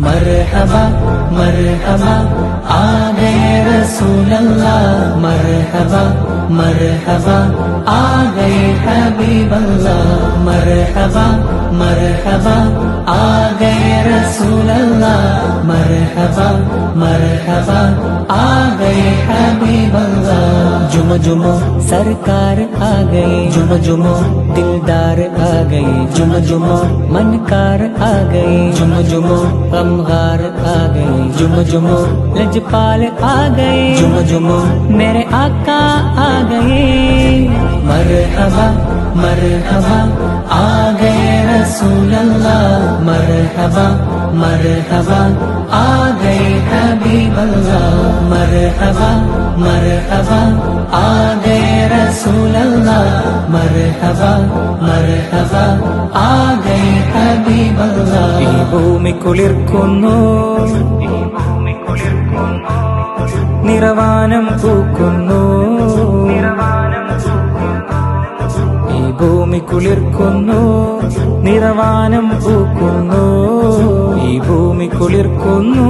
मरहबा मरहबा आ गए रसूल अल्लाह, मरहबा मरहबा आ गए हबीब अल्लाह, मरहबा मरहबा आ गए रसूल अल्लाह, मरहबा मरहबा आ गए हबीब अल्लाह। जुम जुमो सरकार आ गए, जुम जुमो दिलदार आ गए, जुम जुमो मनकार आ गए, जुम जुमो गमगार आ गए, जुम जुमो लजपाल आ गए, जुम जुमो मेरे आका आ गए। मरहबा मरहबा आ गए रसूल अल्लाह, मरहबा मरहबा आ गए हबीब अल्लाह, मरहबा मरहबा आ गए रसूल अल्लाह, मरहबा मरहबा आ गए हबीब अल्लाह। ഈ ഭൂമി കുളിർക്കുന്നു, നിറവാനം പൂക്കുന്നു, ഈ ഭൂമി കുളിർക്കുന്നു, നിറവാനം പൂക്കുന്നു, ഈ ഭൂമി കുളിർക്കുന്നു,